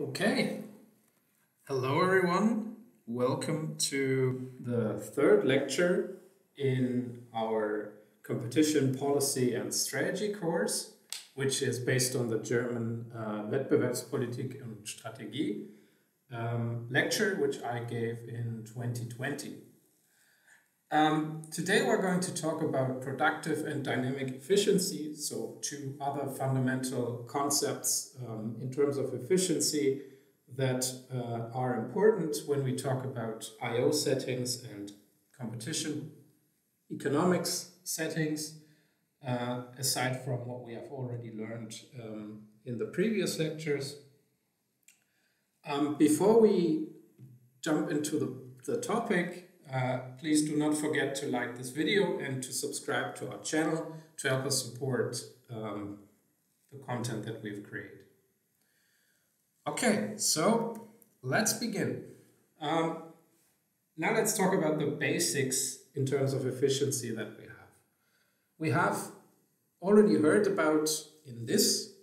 Okay, hello everyone. Welcome to the third lecture in our competition policy and strategy course, which is based on the German Wettbewerbspolitik und Strategie lecture, which I gave in 2020. Today we're going to talk about productive and dynamic efficiency, so two other fundamental concepts in terms of efficiency that are important when we talk about I/O settings and competition economics settings, aside from what we have already learned in the previous lectures. Before we jump into the topic, please do not forget to like this video and to subscribe to our channel to help us support the content that we've created. Okay, so let's begin. Now let's talk about the basics in terms of efficiency that we have. We have already heard about, in this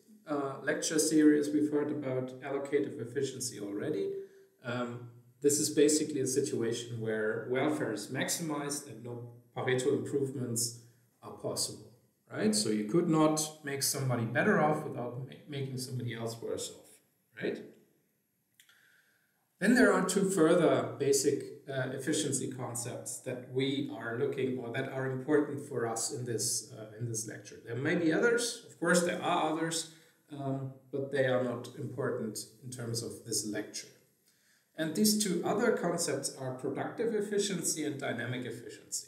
lecture series, we've heard about allocative efficiency already. This is basically a situation where welfare is maximized and no Pareto improvements are possible, right? So you could not make somebody better off without making somebody else worse off, right? Then there are two further basic efficiency concepts that we are looking, or that are important for us in this lecture. There may be others, of course there are others, but they are not important in terms of this lecture. And these two other concepts are productive efficiency and dynamic efficiency.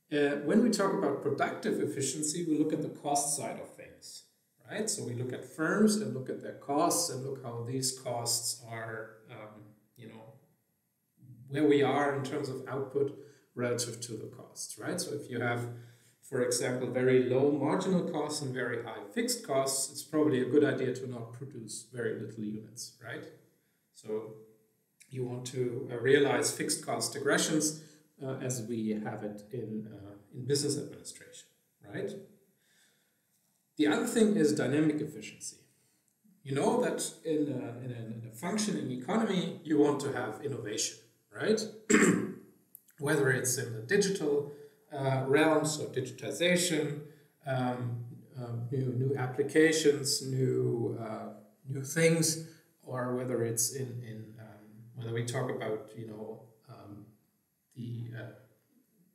When we talk about productive efficiency, we look at the cost side of things, right? So we look at firms and look at their costs and look how these costs are, where we are in terms of output relative to the costs, right? So if you have, for example, very low marginal costs and very high fixed costs, it's probably a good idea to not produce very little units, right? So you want to realize fixed cost aggressions as we have it in business administration, right? The other thing is dynamic efficiency. You know that in a functioning economy, you want to have innovation, right? Whether it's in the digital realm, so digitization, new applications, new things, or whether it's in whether we talk about the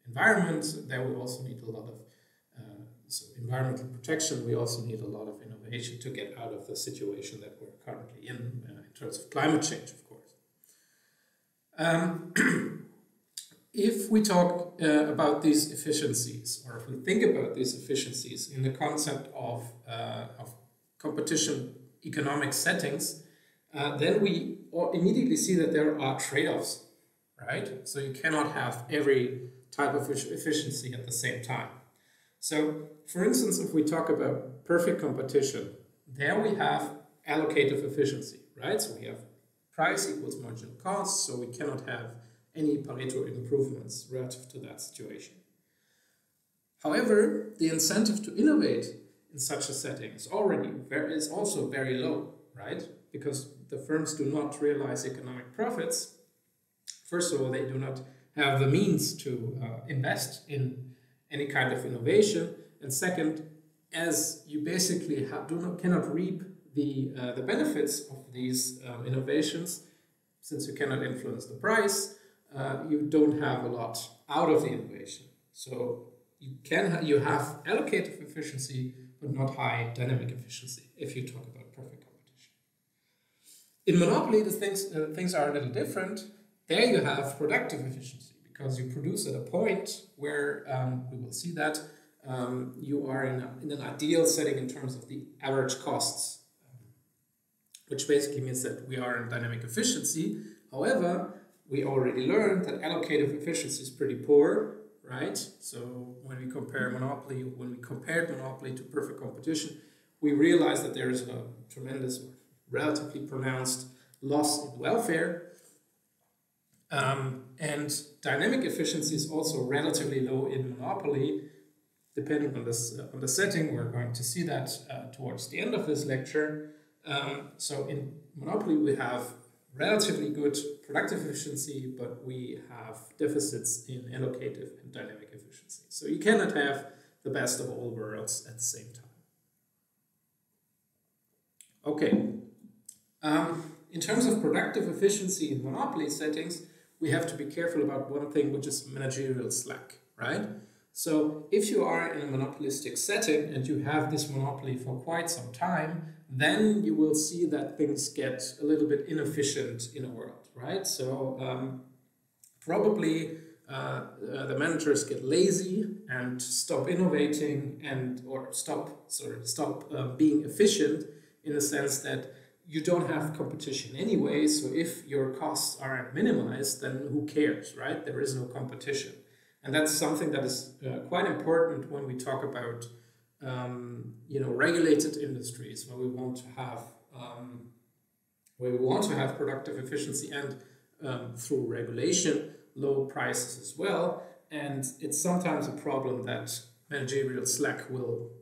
environment, there we also need a lot of so environmental protection. We also need a lot of innovation to get out of the situation that we're currently in terms of climate change, of course. If we talk about these efficiencies, or if we think about these efficiencies in the concept of competition economic settings, then we immediately see that there are trade-offs, right? So you cannot have every type of efficiency at the same time. So, for instance, if we talk about perfect competition, there we have allocative efficiency, right? So we have price equals marginal cost, so we cannot have any Pareto improvements relative to that situation. However, the incentive to innovate in such a setting is also very low, right? Because the firms do not realize economic profits. First of all, they do not have the means to invest in any kind of innovation, and second, as you basically cannot reap the benefits of these innovations, since you cannot influence the price, you don't have a lot out of the innovation. So you have allocative efficiency, but not high dynamic efficiency if you talk about perfect competition. In monopoly, the things are a little different. There you have productive efficiency, because you produce at a point where, we will see that, you are in an ideal setting in terms of the average costs, which basically means that we are in dynamic efficiency. However, we already learned that allocative efficiency is pretty poor, right? So when we compared monopoly to perfect competition, we realized that there is a tremendous, relatively pronounced loss in welfare. And dynamic efficiency is also relatively low in monopoly, depending on the setting. We're going to see that towards the end of this lecture. So in monopoly, we have relatively good productive efficiency, but we have deficits in allocative and dynamic efficiency. So you cannot have the best of all worlds at the same time. Okay. In terms of productive efficiency in monopoly settings, we have to be careful about one thing, which is managerial slack, right? So if you are in a monopolistic setting and you have this monopoly for quite some time, then you will see that things get a little bit inefficient in a world, right? So probably the managers get lazy and stop innovating or stop being efficient, in the sense that you don't have competition anyway. So if your costs aren't minimized, then who cares, right? There is no competition. And that's something that is quite important when we talk about regulated industries, where we want to have productive efficiency and through regulation, low prices as well. And it's sometimes a problem that managerial slack will,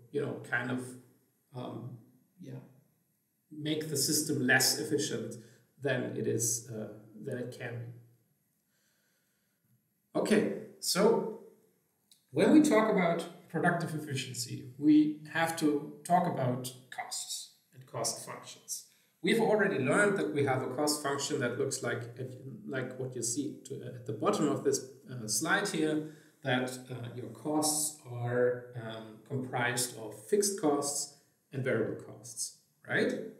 make the system less efficient than it is than it can be. Okay, so when we talk about productive efficiency, we have to talk about costs and cost functions. We've already learned that we have a cost function that looks like what you see at the bottom of this slide here, that your costs are comprised of fixed costs and variable costs, right?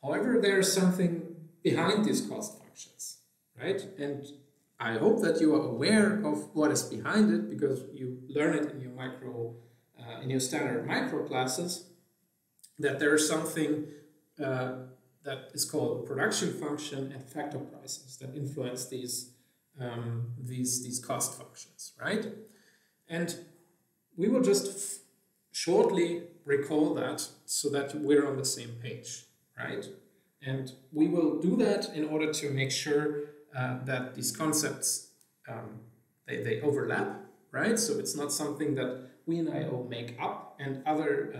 However, there's something behind these cost functions, right? And I hope that you are aware of what is behind it, because you learn it in your standard micro classes, that there is something that is called production function and factor prices that influence these cost functions, right? And we will just shortly recall that so that we're on the same page, right? And we will do that in order to make sure that these concepts they overlap, right? So it's not something that we in IO make up, and other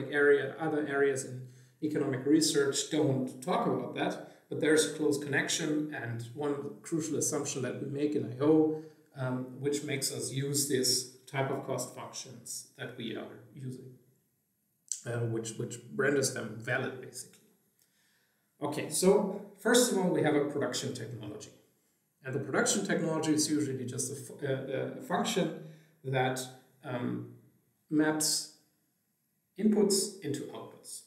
areas in economic research don't talk about that, but there's a close connection, and one crucial assumption that we make in IO, which makes us use this type of cost functions that we are using, which renders them valid, basically. Okay, so first of all, we have a production technology. And the production technology is usually just a function that maps inputs into outputs,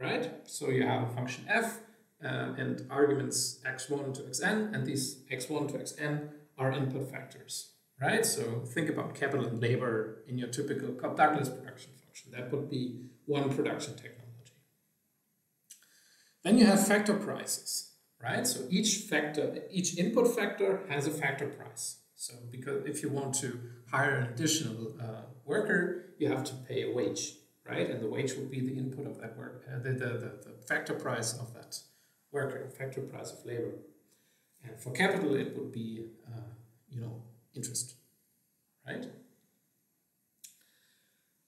right? So you have a function f and arguments x1 to xn, and these x1 to xn are input factors, right? So think about capital and labor in your typical Cobb-Douglas production function. That would be one production technology. Then you have factor prices, right? So each input factor has a factor price. So because if you want to hire an additional worker, you have to pay a wage, right? And the wage will be the input of that work, the factor price of that worker, factor price of labor. And for capital, it would be, interest, right?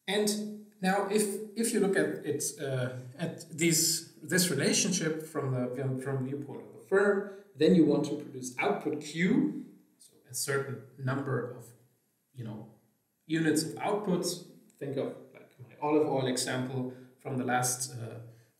And now, if you look at it at this relationship from the viewpoint of the firm, then you want to produce output Q, so a certain number of units of outputs. Think of like my olive oil example from the last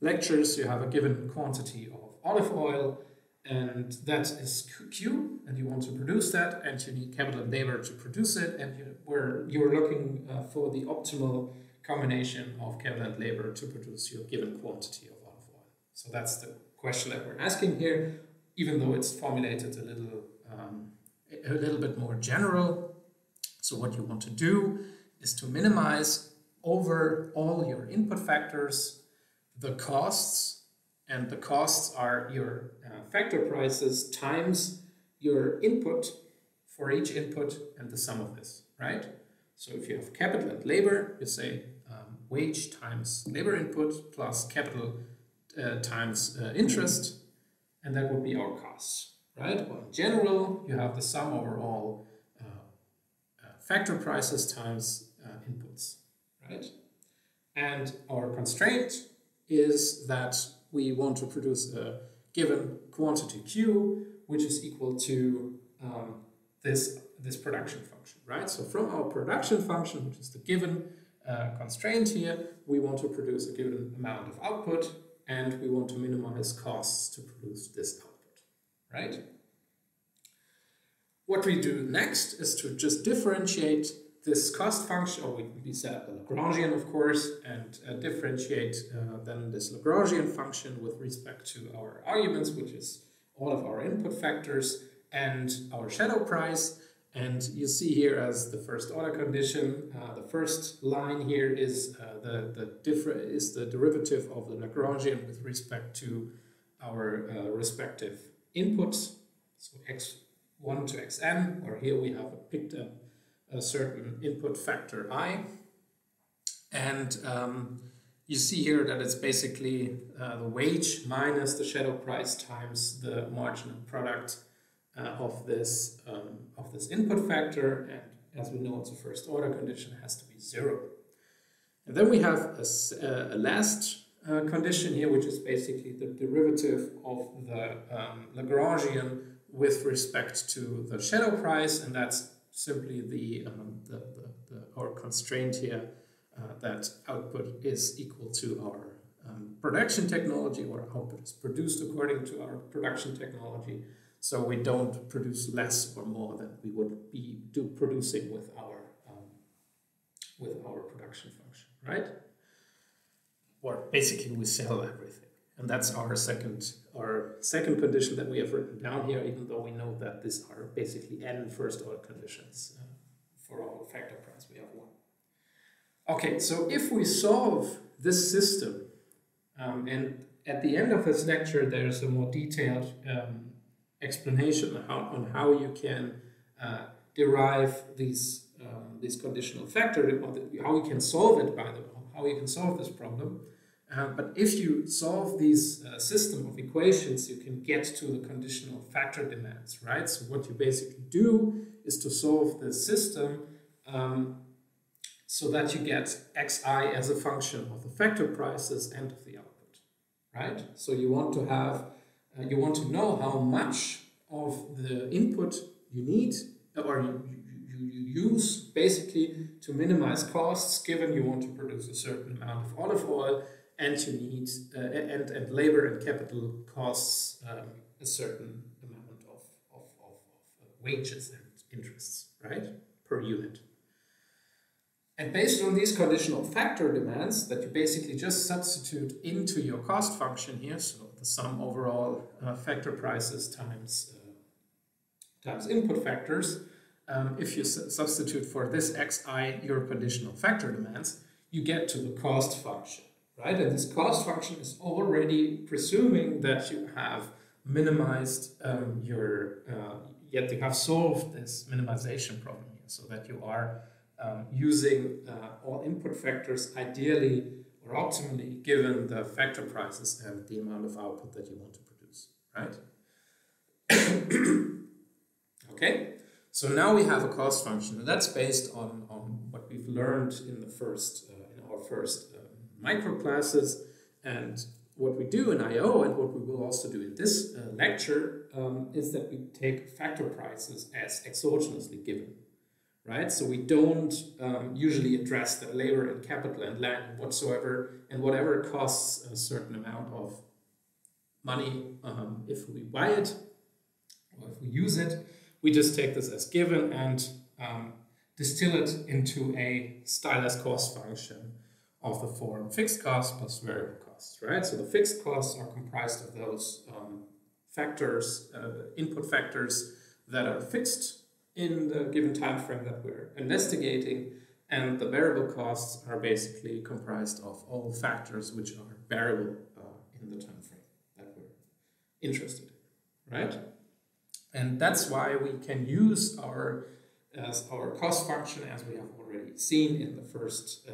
lectures. You have a given quantity of olive oil, and that is Q, and you want to produce that, and you need capital and labor to produce it, and you're looking for the optimal combination of capital and labor to produce your given quantity of olive oil. So that's the question that we're asking here, even though it's formulated a little bit more general. So what you want to do is to minimize over all your input factors the costs, and the costs are your factor prices times your input for each input and the sum of this, right? So if you have capital and labor, you say wage times labor input plus capital times interest, and that would be our costs, right? Well, in general, you have the sum over all factor prices times inputs, right? And our constraint is that we want to produce a given quantity Q, which is equal to this production function, right? So from our production function, which is the given constraint here, we want to produce a given amount of output, and we want to minimize costs to produce this output, right? What we do next is to just differentiate this cost function, or we set up a Lagrangian, of course, and differentiate then this Lagrangian function with respect to our arguments, which is all of our input factors and our shadow price. And you see here as the first order condition, the first line here is the derivative of the Lagrangian with respect to our respective inputs, so x1 to xn, or here we have picked up a certain input factor I, and you see here that it's basically the wage minus the shadow price times the marginal product of this input factor, and as we know, it's a first order condition, it has to be 0. And then we have a last condition here, which is basically the derivative of the Lagrangian with respect to the shadow price, and that's simply our constraint here, that output is equal to our production technology, or output is produced according to our production technology. So we don't produce less or more than we would be producing with our production function, right? Or basically we sell everything, and that's our second condition that we have written down here, even though we know that these are basically n first order conditions. For our factor price we have 1. Okay, so if we solve this system, and at the end of this lecture there's a more detailed explanation on how you can derive these conditional factors, how you can solve it, how you can solve this problem. But if you solve these system of equations, you can get to the conditional factor demands, right? So what you basically do is to solve the system so that you get xi as a function of the factor prices and of the output, right? So you want to have you want to know how much of the input you need, or you use basically to minimize costs, given you want to produce a certain amount of olive oil, and you need and labor and capital costs a certain amount of wages and interests, right, per unit. And based on these conditional factor demands that you basically just substitute into your cost function here, so the sum overall factor prices times input factors, if you substitute for this xi your conditional factor demands, you get to the cost function, right? And this cost function is already presuming that you have minimized yet you have solved this minimization problem here, so that you are using all input factors ideally or optimally given the factor prices and the amount of output that you want to produce, right? Okay, so now we have a cost function, and that's based on what we've learned in the first in our first micro classes, and what we do in I/O, and what we will also do in this lecture, is that we take factor prices as exogenously given. Right, so we don't usually address the labor and capital and land whatsoever, and whatever costs a certain amount of money if we buy it or if we use it, we just take this as given and distill it into a stylized cost function of the form fixed costs plus variable costs. Right, so the fixed costs are comprised of those factors, input factors that are fixed in the given time frame that we're investigating, and the variable costs are basically comprised of all factors which are variable in the time frame that we're interested in, right? And that's why we can use our cost function, as we have already seen in the first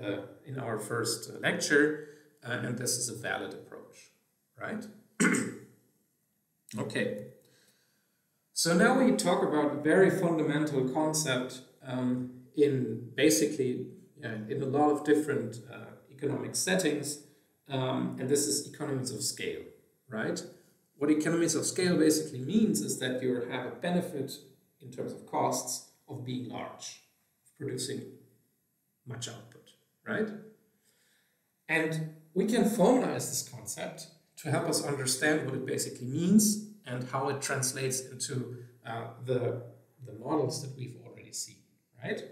in our first lecture, and this is a valid approach, right? Okay. So now we talk about a very fundamental concept in basically in a lot of different economic settings, and this is economies of scale, right? What economies of scale basically means is that you have a benefit in terms of costs of being large, of producing much output, right? And we can formalize this concept to help us understand what it basically means and how it translates into the models that we've already seen, right?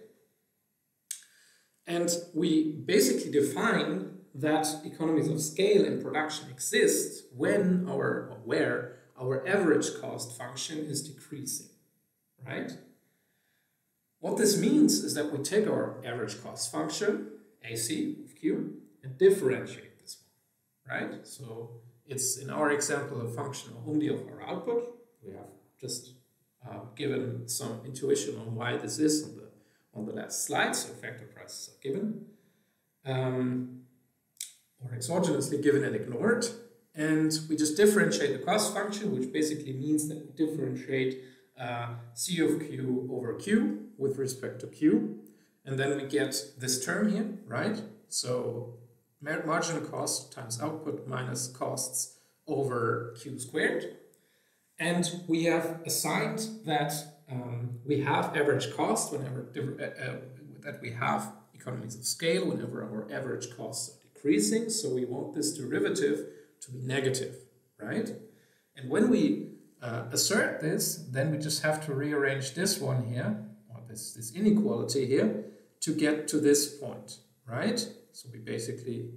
And we basically define that economies of scale in production exist when or where our average cost function is decreasing, right? What this means is that we take our average cost function, AC of Q, and differentiate this one, right? So it's, in our example, a function only of our output. We have just given some intuition on why this is on the last slide, so factor prices are given, or exogenously given and ignored, and we just differentiate the cost function, which basically means that we differentiate C of Q over Q with respect to Q, and then we get this term here, right? So marginal cost times output minus costs over Q squared, and we have assigned that we have average cost whenever that we have economies of scale whenever our average costs are decreasing. So we want this derivative to be negative, right? And when we assert this, then we just have to rearrange this one here, or this inequality here, to get to this point, right? So we basically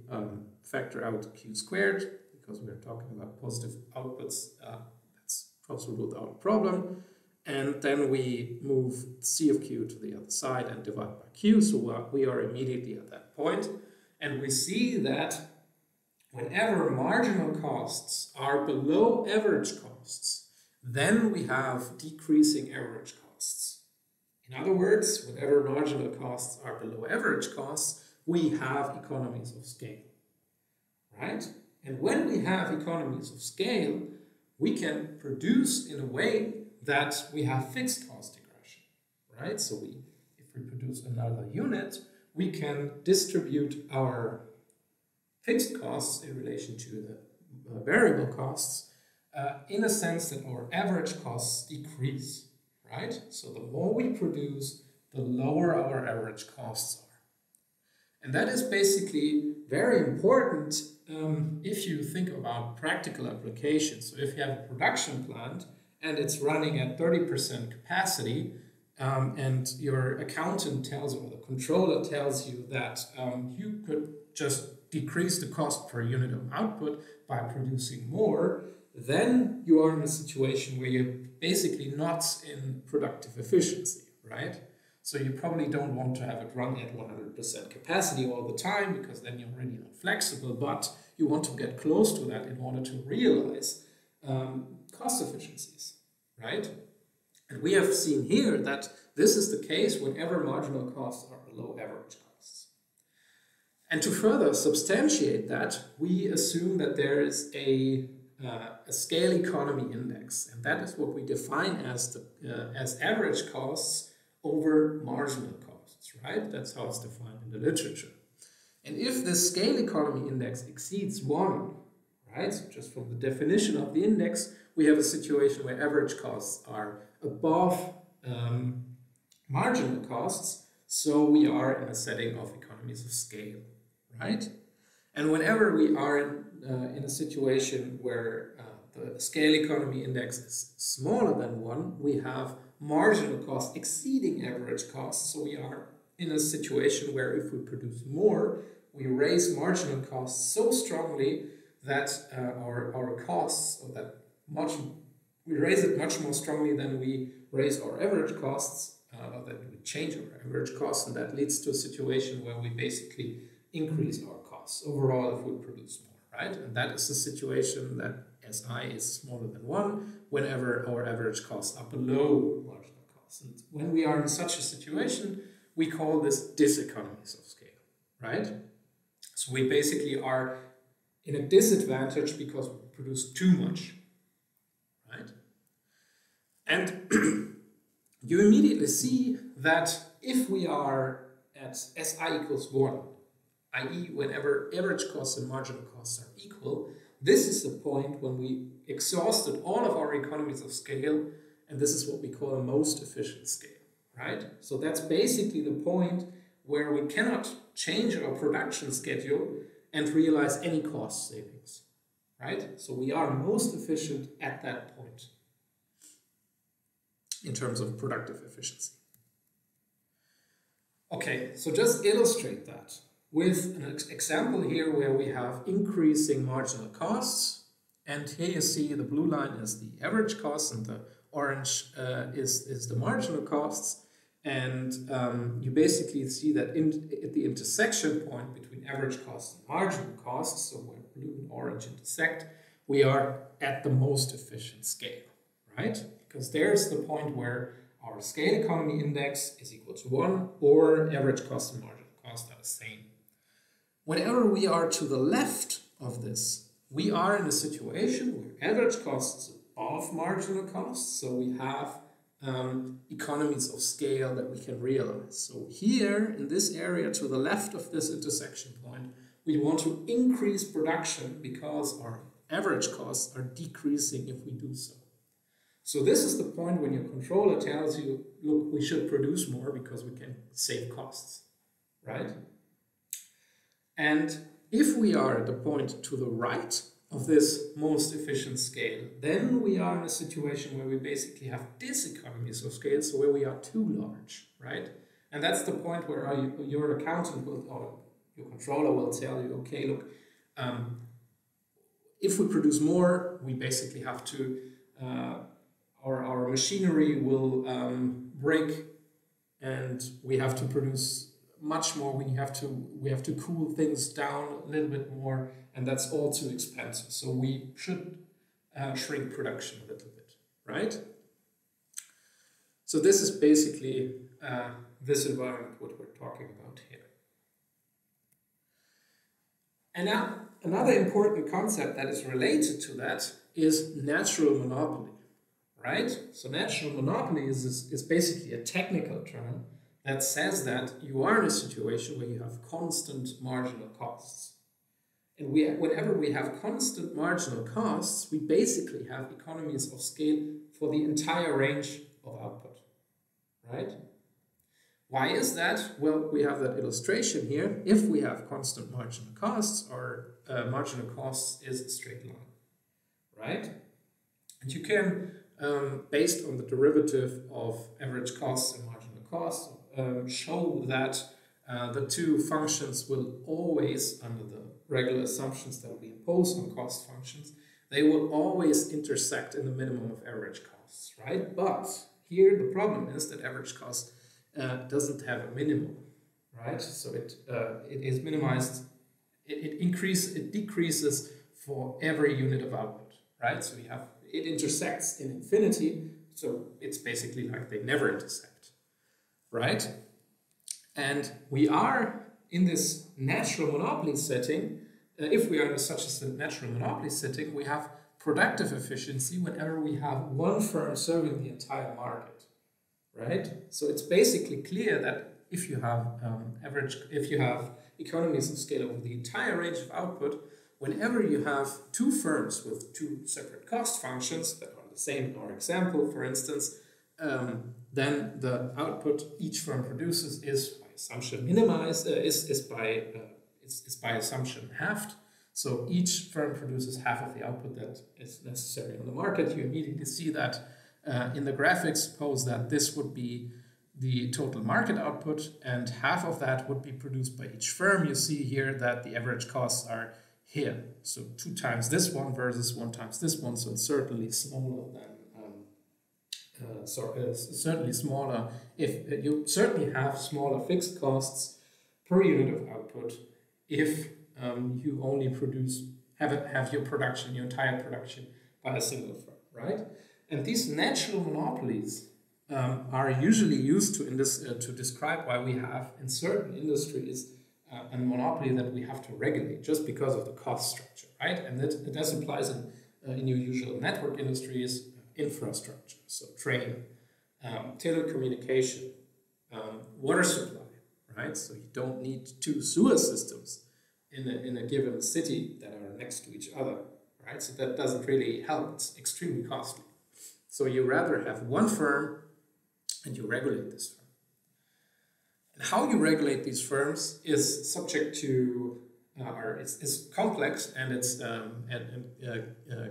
factor out Q squared, because we're talking about positive outputs. That's possible without a problem. And then we move C of Q to the other side and divide by Q. So we are immediately at that point. And we see that whenever marginal costs are below average costs, then we have decreasing average costs. In other words, whenever marginal costs are below average costs, we have economies of scale, right? And when we have economies of scale, we can produce in a way that we have fixed cost regression, right? So if we produce another unit, we can distribute our fixed costs in relation to the variable costs in a sense that our average costs decrease, right? So the more we produce, the lower our average costs are. And that is basically very important if you think about practical applications. So if you have a production plant and it's running at 30% capacity, and your accountant tells you, or the controller tells you that you could just decrease the cost per unit of output by producing more, then you are in a situation where you're basically not in productive efficiency, right? So you probably don't want to have it run at 100% capacity all the time, because then you're really not flexible, but you want to get close to that in order to realize cost efficiencies, right? And we have seen here that this is the case whenever marginal costs are below average costs. And to further substantiate that, we assume that there is a scale economy index, and that is what we define as average costs over marginal costs, right? That's how it's defined in the literature. And if this scale economy index exceeds 1, right, so just from the definition of the index, we have a situation where average costs are above marginal costs, so we are in a setting of economies of scale, right? And whenever we are in a situation where the scale economy index is smaller than 1, we have marginal costs exceeding average costs, so we are in a situation where if we produce more, we raise marginal costs so strongly that our costs, or that we raise it much more strongly than we raise our average costs, or that we change our average costs, and that leads to a situation where we basically increase our costs overall if we produce more, right? And that is the situation that SI is smaller than 1 whenever our average costs are below marginal costs. And when we are in such a situation, we call this diseconomies of scale, right? So we basically are in a disadvantage because we produce too much, right? And you immediately see that if we are at SI equals 1, i.e. whenever average costs and marginal costs are equal, this is the point when we exhausted all of our economies of scale, and this is what we call a most efficient scale, right? So that's basically the point where we cannot change our production schedule and realize any cost savings, right? So we are most efficient at that point in terms of productive efficiency. Okay, so just illustrate that with an example here where we have increasing marginal costs, and here you see the blue line is the average cost and the orange is the marginal costs, and you basically see that at the intersection point between average costs and marginal costs, so where blue and orange intersect, we are at the most efficient scale, right? Because there's the point where our scale economy index is equal to 1 or average cost and marginal cost are the same. Whenever we are to the left of this, we are in a situation where average cost is above marginal costs, so we have economies of scale that we can realize. So here in this area to the left of this intersection point, we want to increase production because our average costs are decreasing if we do so. So this is the point when your controller tells you, look, we should produce more because we can save costs, right? And if we are at the point to the right of this most efficient scale, then we are in a situation where we basically have diseconomies of scale, so where we are too large, right? And that's the point where your accountant will, or your controller will tell you, okay, look, if we produce more, we basically have to, our machinery will break, and we have to produce much more. We have to cool things down a little bit more, and that's all too expensive. So we should shrink production a little bit, right? So this is basically this environment what we're talking about here. And now another important concept that is related to that is natural monopoly, right? So natural monopoly is basically a technical term that says that you are in a situation where you have constant marginal costs. And whenever we have constant marginal costs, we basically have economies of scale for the entire range of output, right? Why is that? Well, we have that illustration here. If we have constant marginal costs, our marginal costs is a straight line, right? And you can, based on the derivative of average costs and marginal costs, show that the two functions will always, under the regular assumptions that we impose on cost functions, they will always intersect in the minimum of average costs, right? But here the problem is that average cost doesn't have a minimum, right? So it is minimized, it decreases for every unit of output, right? So we have, it intersects in infinity, so it's basically like they never intersect, right? And we are in this natural monopoly setting. If we are in such a natural monopoly setting, we have productive efficiency whenever we have one firm serving the entire market, right? So it's basically clear that if you have if you have economies of scale over the entire range of output, whenever you have two firms with two separate cost functions that are the same in our example, for instance, then the output each firm produces is by assumption minimized, is by assumption halved. So each firm produces half of the output that is necessary on the market. You immediately see that in the graphics. Suppose that this would be the total market output, and half of that would be produced by each firm. You see here that the average costs are here. So 2 times this one versus 1 times this one. So it's certainly smaller than, certainly smaller. If you certainly have smaller fixed costs per unit of output if you only have your production, your entire production by a single firm, right? And these natural monopolies are usually used to describe why we have in certain industries a monopoly that we have to regulate just because of the cost structure, right? And it does applies in your usual network industries, infrastructure, so train, telecommunication, water supply, right? So you don't need 2 sewer systems in a given city that are next to each other, right? So that doesn't really help. It's extremely costly. So you rather have one firm and you regulate this firm. And how you regulate these firms is subject to, or is complex, and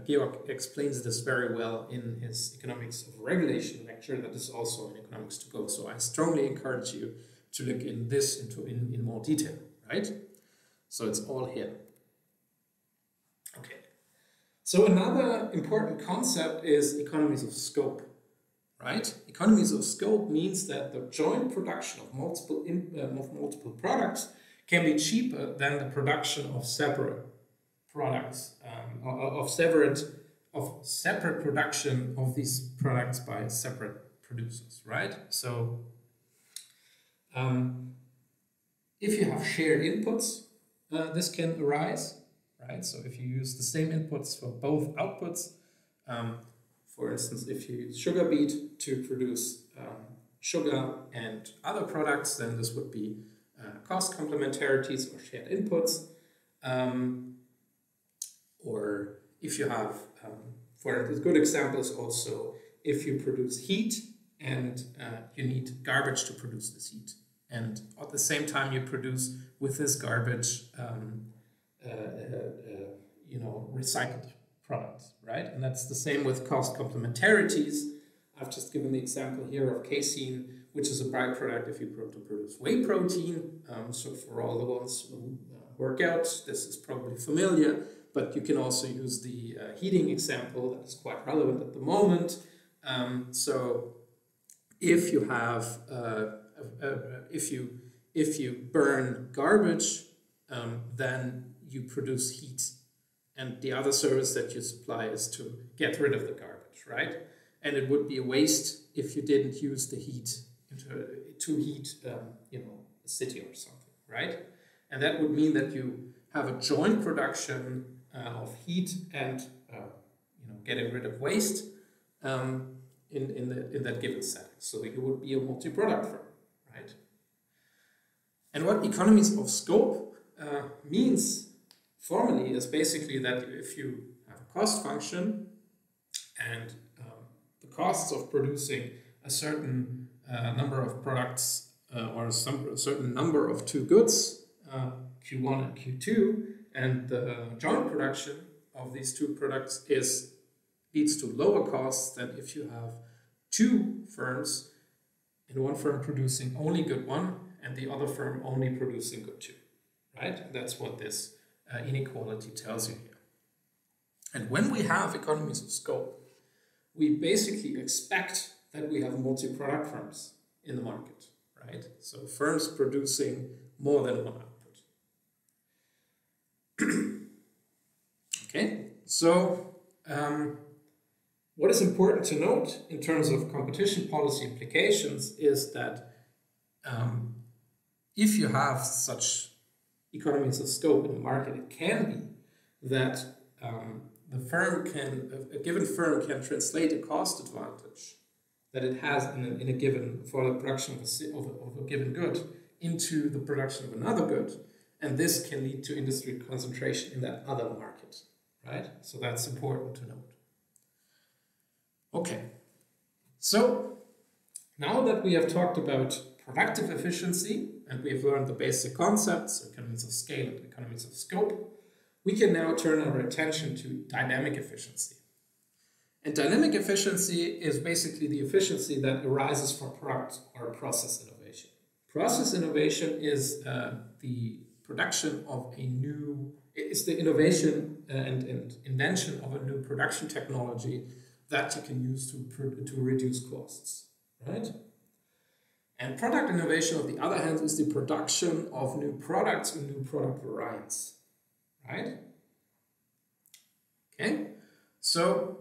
Georg explains this very well in his Economics of Regulation lecture that is also in Economics to Go. So I strongly encourage you to look in this in more detail, right? So it's all here. Okay. So another important concept is economies of scope, right? Economies of scope means that the joint production of multiple products can be cheaper than the production of separate products, of separate production of these products by separate producers, right? So if you have shared inputs, this can arise, right? So if you use the same inputs for both outputs, for instance, if you use sugar beet to produce sugar and other products, then this would be cost complementarities or shared inputs. Or if you have, for a good example is also if you produce heat and you need garbage to produce this heat. And at the same time you produce with this garbage, recycled products, right? And that's the same with cost complementarities. I've just given the example here of casein, which is a byproduct if you produce whey protein. So for all the ones who work out, this is probably familiar, but you can also use the heating example that is quite relevant at the moment. So if you have, if you burn garbage, then you produce heat. And the other service that you supply is to get rid of the garbage, right? And it would be a waste if you didn't use the heat to heat, a city or something, right? And that would mean that you have a joint production of heat and getting rid of waste in that given setting. So you would be a multi-product firm, right? And what economies of scope means formally is basically that if you have a cost function and the costs of producing a certain number of products or a certain number of two goods, Q1 and Q2, and the joint production of these two products leads to lower costs than if you have two firms, and one firm producing only good one and the other firm only producing good two, right? That's what this inequality tells you here. And when we have economies of scope, we basically expect that we have multi-product firms in the market, right? So firms producing more than one output. Okay, so what is important to note in terms of competition policy implications is that if you have such economies of scope in the market, it can be that a given firm can translate a cost advantage that it has in a given, for the production of a given good into the production of another good, and this can lead to industry concentration in that other market, right? So that's important to note. Okay, so now that we have talked about productive efficiency and we have learned the basic concepts, economies of scale and economies of scope, we can now turn our attention to dynamic efficiency. And dynamic efficiency is basically the efficiency that arises from product or process innovation. Process innovation is the production of it's the innovation and invention of a new production technology that you can use to reduce costs, right? And product innovation, on the other hand, is the production of new products and new product variants, right? Okay, so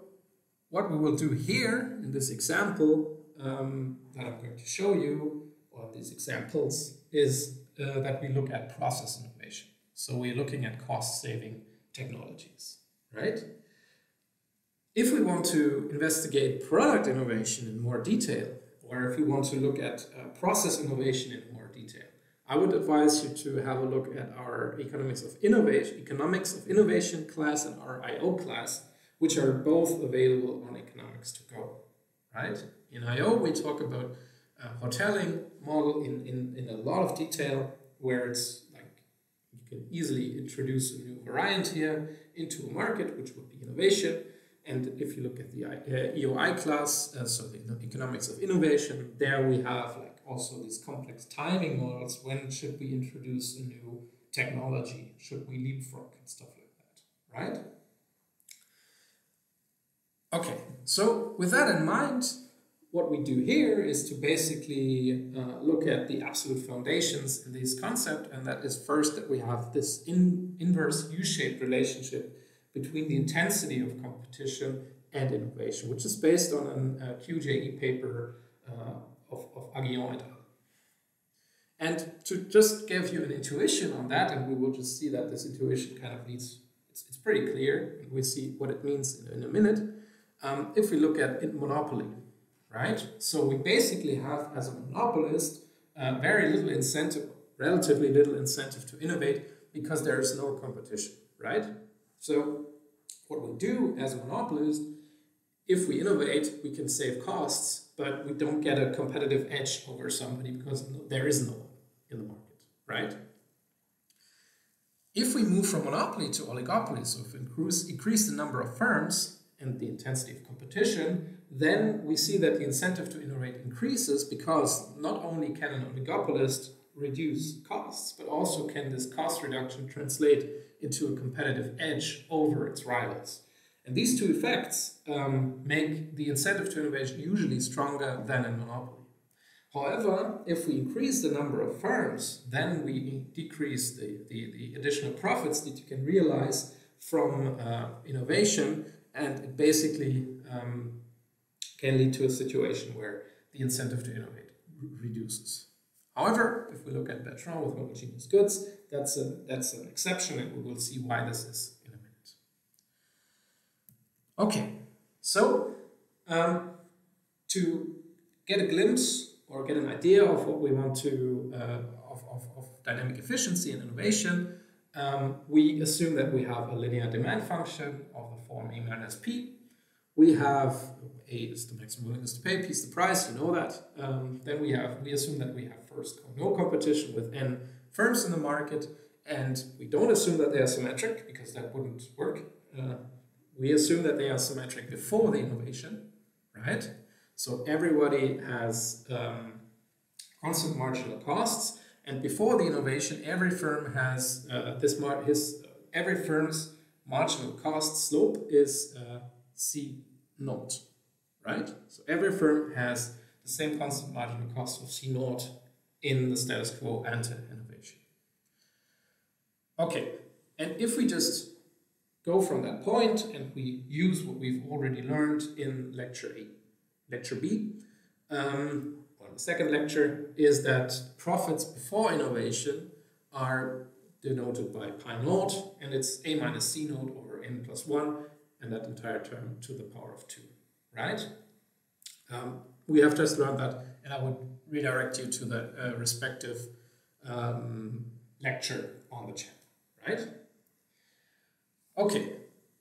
what we will do here in this example that I'm going to show you, or these examples, is that we look at process innovation. So we're looking at cost-saving technologies, right? If we want to investigate product innovation in more detail, or if we want to look at process innovation in more detail, I would advise you to have a look at our economics of innovation class and our IO class, which are both available on Economics to Go, right? In IO, we talk about a hoteling model in a lot of detail, where it's like you can easily introduce a new variant here into a market, which would be innovation. And if you look at the EOI class, so the economics of innovation, there we have like also these complex timing models. When should we introduce a new technology? Should we leapfrog and stuff like that, right? Okay, so with that in mind, what we do here is to basically look at the absolute foundations in this concept, and that is first that we have this inverse U-shaped relationship between the intensity of competition and innovation, which is based on a QJE paper of Aguillon et al. And to just give you an intuition on that, and we will just see that this intuition kind of leads, it's pretty clear, and we'll see what it means in a minute. If we look at monopoly, right? So we basically have, as a monopolist, very little incentive, relatively little incentive to innovate because there is no competition, right? So what we do as a monopolist, if we innovate, we can save costs, but we don't get a competitive edge over somebody because there is no one in the market, right? If we move from monopoly to oligopoly, so if we increase the number of firms and the intensity of competition, then we see that the incentive to innovate increases, because not only can an oligopolist reduce costs, but also can this cost reduction translate into a competitive edge over its rivals. And these two effects make the incentive to innovation usually stronger than in monopoly. However, if we increase the number of firms, then we decrease the additional profits that you can realize from innovation, and it basically can lead to a situation where the incentive to innovate reduces. However, if we look at Bertrand with homogeneous goods, that's an exception, and we will see why this is in a minute. Okay, so to get a glimpse or get an idea of what we want to, of dynamic efficiency and innovation, we assume that we have a linear demand function of the form A minus P. We have A is the maximum willingness to pay, P is the price, you know that. Then we assume that we have first no competition with N firms in the market, and we don't assume that they are symmetric because that wouldn't work. We assume that they are symmetric before the innovation, right? So everybody has constant marginal costs, and before the innovation, every firm has every firm's marginal cost slope is C naught, right? So every firm has the same constant marginal cost of C naught in the status quo ante innovation. Okay, and if we just go from that point and we use what we've already learned in lecture B, or the second lecture, is that profits before innovation are denoted by pi naught, and it's A minus C naught over N plus 1, and that entire term to the power of 2, right? We have just learned that, and I would redirect you to the respective lecture on the channel, right? Okay,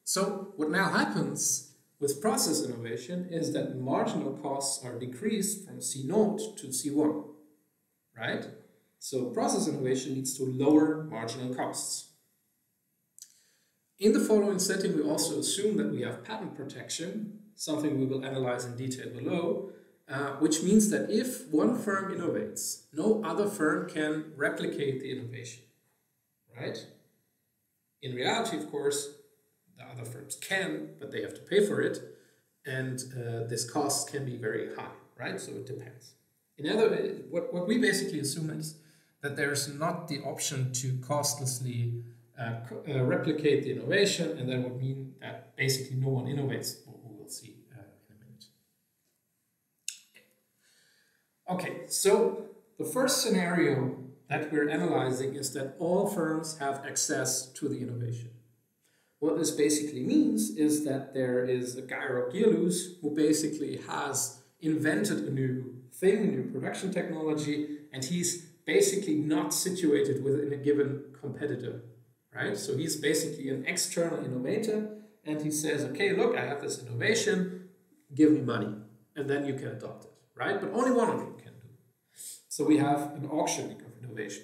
so what now happens with process innovation is that marginal costs are decreased from C0 to C1, right? So process innovation leads to lower marginal costs. In the following setting, we also assume that we have patent protection, something we will analyze in detail below, which means that if one firm innovates, no other firm can replicate the innovation, right? In reality, of course, the other firms can, but they have to pay for it, and this cost can be very high, right? So it depends. In other words, what we basically assume is that there's not the option to costlessly replicate the innovation, and that would mean that basically no one innovates, what we will see in a minute. Okay, so the first scenario that we're analyzing is that all firms have access to the innovation. What this basically means is that there is a guy or Gearloose who basically has invented a new thing, a new production technology, and he's basically not situated within a given competitor, right? So he's basically an external innovator, and he says, okay, look, I have this innovation, give me money, and then you can adopt it, right? But only one of you can do. So we have an auctioning of innovation.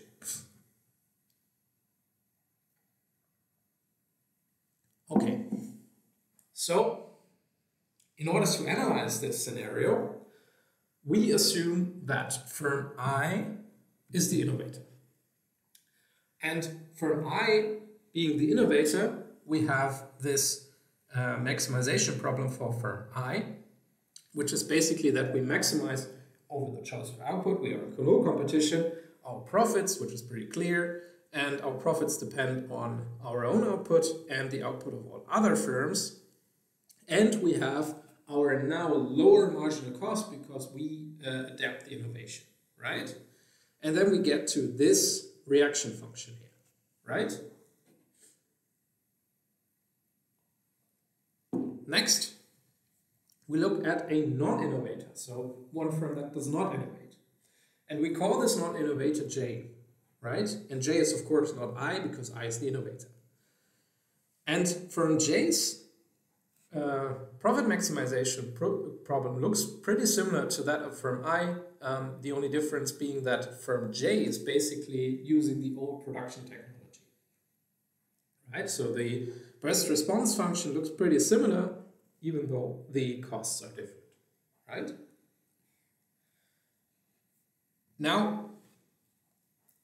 Okay, so in order to analyze this scenario, we assume that firm I is the innovator. And firm I being the innovator, we have this maximization problem for firm I, which is basically that we maximize over the choice of output. We are in low competition, our profits, which is pretty clear, and our profits depend on our own output and the output of all other firms. And we have our now lower marginal cost because we adapt the innovation, right? And then we get to this reaction function here, right? Next, we look at a non-innovator, so one firm that does not innovate. And we call this non-innovator J, right? And J is of course not I, because I is the innovator. And firm J's profit maximization problem looks pretty similar to that of firm I, the only difference being that firm J is basically using the old production technology, right? So the burst response function looks pretty similar, even though the costs are different, right? Now,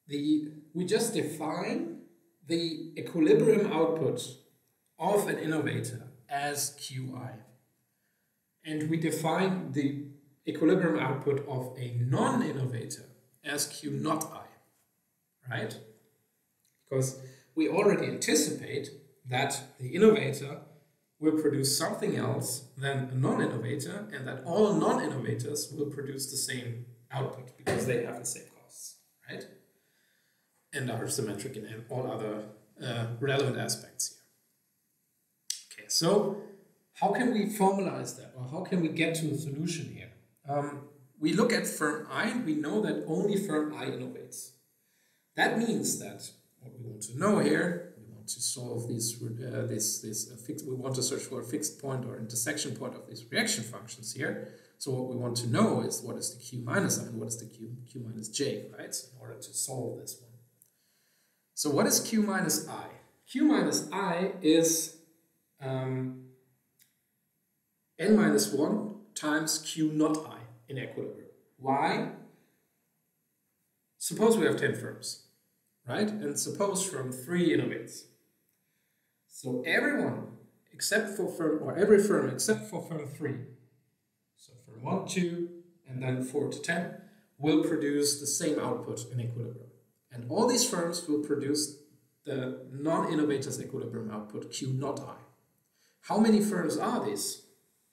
we just define the equilibrium output of an innovator as Qi. And we define the equilibrium output of a non-innovator as Q naught I, right? Because we already anticipate that the innovator will produce something else than a non-innovator, and that all non-innovators will produce the same output because they have the same costs, right? And are symmetric in all other relevant aspects here. Okay, so how can we formalize that, or how can we get to a solution here? We look at firm I, and we know that only firm I innovates. That means that what we want to know here, we want to solve these, we want to search for a fixed point or intersection point of these reaction functions here. So what we want to know is what is the Q minus I and what is the Q minus J, right? So in order to solve this one. So what is Q minus I? Q minus I is n minus 1 times Q naught I in equilibrium. Why? Suppose we have 10 firms, right? And suppose firm 3 innovates. So everyone except for firm, or every firm except for firm 3, so firm 1, 2, and then 4 to 10, will produce the same output in equilibrium. And all these firms will produce the non-innovator's equilibrium output, Q naught I. How many firms are these?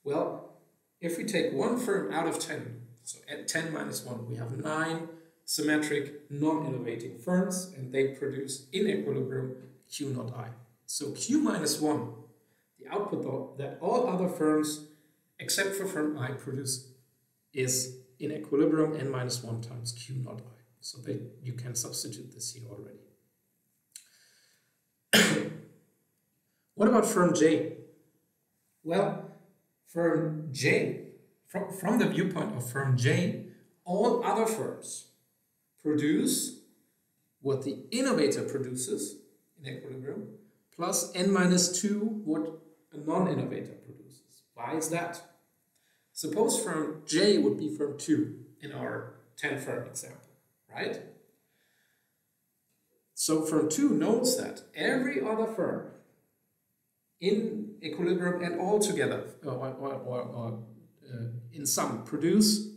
Well, if we take one firm out of 10, so at 10 minus 1, we have 9 symmetric non-innovating firms, and they produce in equilibrium Q naught I. So Q minus 1, the output that all other firms except for firm I produce, is in equilibrium n minus 1 times Q naught I. So you can substitute this here already. What about firm J? Well, firm J, from the viewpoint of firm J, all other firms produce what the innovator produces in equilibrium plus n minus 2 what a non-innovator produces. Why is that? Suppose firm J would be firm 2 in our 10 firm example, right? So firm 2 knows that every other firm in equilibrium and all together, in sum, produce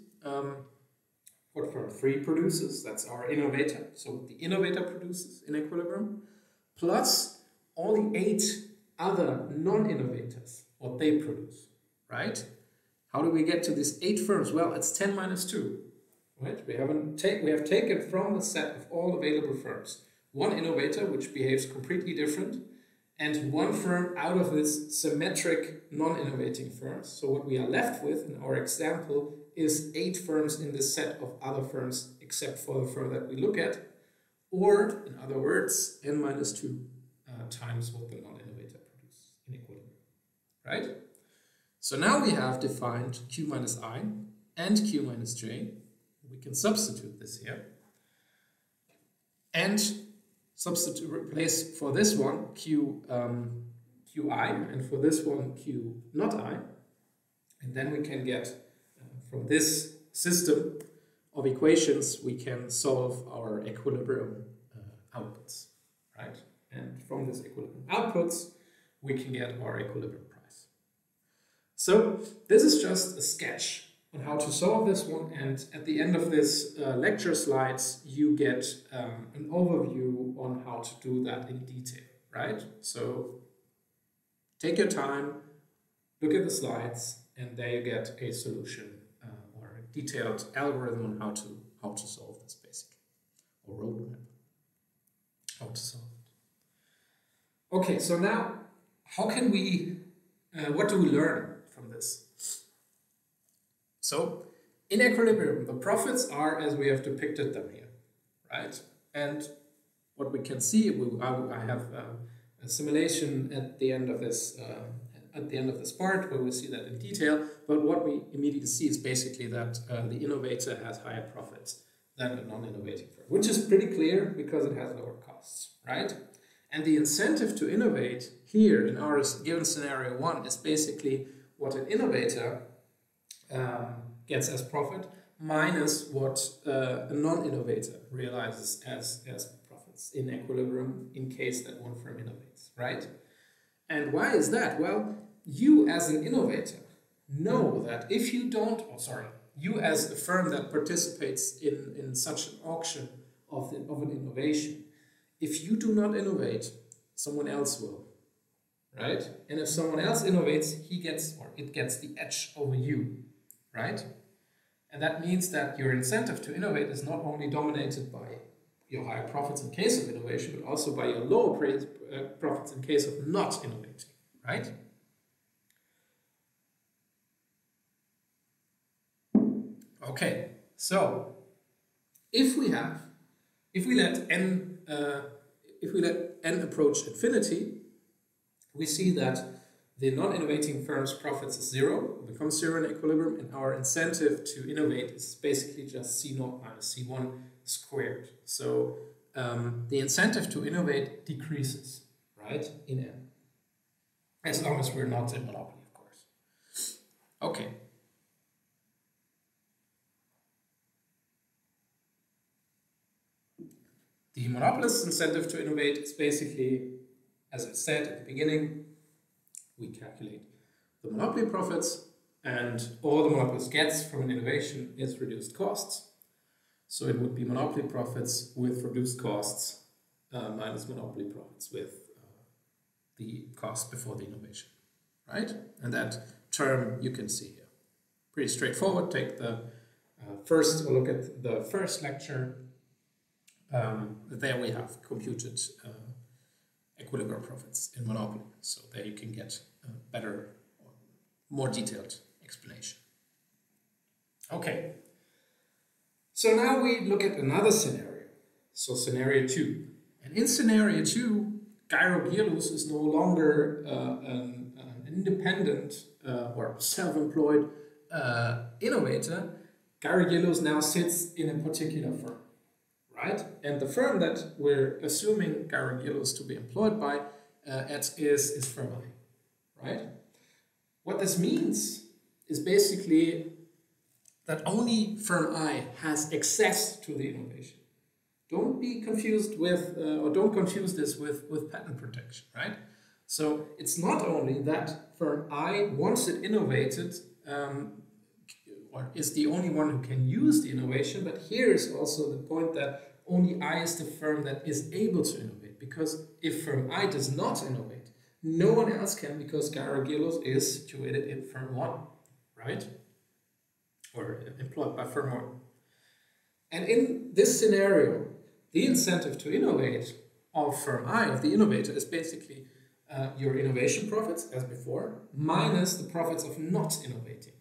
what firm 3 produces, that's our innovator, so what the innovator produces in equilibrium, plus all the 8 other non-innovators, what they produce, right? How do we get to these 8 firms? Well, it's 10 minus 2, right? We have taken from the set of all available firms one innovator, which behaves completely different, and one firm out of this symmetric non-innovating firms. So what we are left with in our example is 8 firms in this set of other firms except for the firm that we look at, or in other words, n minus 2 times what the non-innovator produces in equilibrium, right? So now we have defined q minus I and q minus j. We can substitute this here and replace for this one qi and for this one q not I, and then we can get from this system of equations we can solve our equilibrium outputs, right? And from this equilibrium outputs we can get our equilibrium price. So this is just a sketch on how to solve this one, and at the end of this lecture slides you get an overview on how to do that in detail, right? So take your time, look at the slides, and there you get a solution or a detailed algorithm on how to solve this basically, or roadmap, how to solve it. Okay, so now how can we, what do we learn from this? So in equilibrium, the profits are as we have depicted them here, right? And what we can see, I have a simulation at the end of this part where we see that in detail. But what we immediately see is basically that the innovator has higher profits than a non-innovating firm, which is pretty clear because it has lower costs, right? And the incentive to innovate here in our given scenario 1 is basically what an innovator gets as profit minus what a non-innovator realizes as profits in equilibrium in case that one firm innovates, right? And why is that? Well, you as an innovator know that if you don't, you as a firm that participates in such an auction of an innovation, if you do not innovate, someone else will, right? And if someone else innovates, it gets the edge over you, right? And that means that your incentive to innovate is not only dominated by your higher profits in case of innovation, but also by your lower profits in case of not innovating, right? Okay, so if we let n approach infinity, we see that the non-innovating firm's profits is 0, becomes 0 in equilibrium, and our incentive to innovate is basically just C0 minus C1 squared. So the incentive to innovate decreases, right, in n, as long as we're not in monopoly, of course. Okay. The monopolist's incentive to innovate is basically, as I said at the beginning, we calculate the monopoly profits, and all the monopolist gets from an innovation is reduced costs. So it would be monopoly profits with reduced costs minus monopoly profits with the cost before the innovation, right? And that term you can see here. Pretty straightforward. Take the first look at the first lecture. There we have computed equilibrium profits in monopoly. So there you can get a better, or more detailed explanation. Okay. So now we look at another scenario. So scenario 2. And in scenario 2, Gyro-Gearloose is no longer an independent or self-employed innovator. Gyro-Gearloose now sits in a particular firm, right? And the firm that we're assuming Gyro-Gearloose to be employed by is firm I, right? What this means is basically that only firm I has access to the innovation. Don't be confused with, or don't confuse this with patent protection, right? So it's not only that firm I, once it innovated, or is the only one who can use the innovation, but here is also the point that only I is the firm that is able to innovate, because if firm I does not innovate, no one else can, because Gyro-Gearloose is situated in firm 1, right? Or employed by firm 1. And in this scenario, the incentive to innovate of firm I, of the innovator, is basically your innovation profits, as before, minus the profits of not innovating,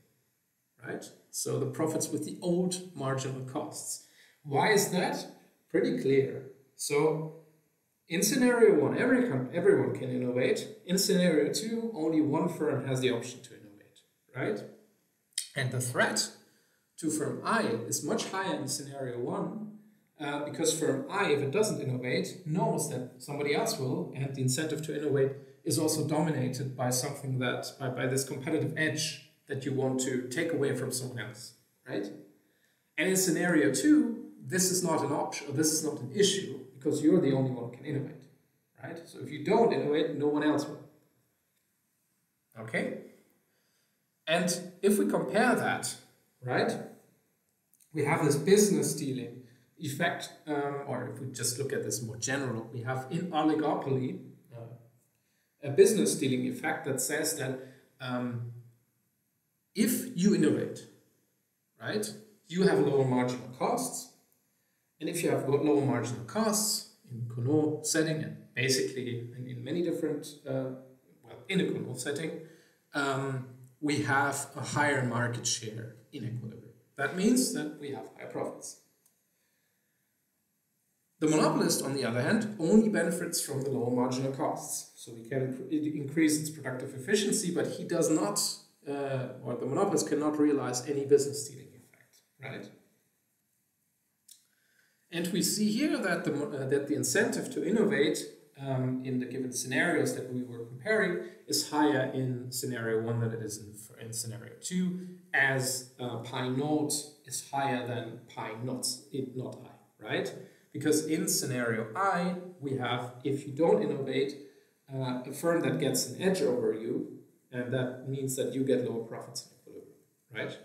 right? So the profits with the old marginal costs. Why is that? Pretty clear. So in scenario 1, everyone can innovate. In scenario 2, only one firm has the option to innovate, right? And the threat to firm I is much higher in scenario 1 because firm I, if it doesn't innovate, knows that somebody else will, and the incentive to innovate is also dominated by something that, by this competitive edge that you want to take away from someone else, right? And in scenario 2, this is not an option, or this is not an issue, because you're the only one who can innovate, right? So if you don't innovate, no one else will. Okay? And if we compare that, right, we have this business stealing effect, or if we just look at this more general, we have in oligopoly a business stealing effect that says that if you innovate, right, you have lower marginal costs, and if you have lower marginal costs in Cournot setting, and basically in many different, in a Cournot setting, we have a higher market share in equilibrium. That means that we have higher profits. The monopolist, on the other hand, only benefits from the lower marginal costs. So he can increase its productive efficiency, but he does not, or the monopolist cannot realize any business stealing effect, right? And we see here that the incentive to innovate in the given scenarios that we were comparing is higher in scenario 1 than it is in scenario 2, as pi naught is higher than pi not I, right? Because in scenario I, we have, if you don't innovate, a firm that gets an edge over you, and that means that you get lower profits in equilibrium, right?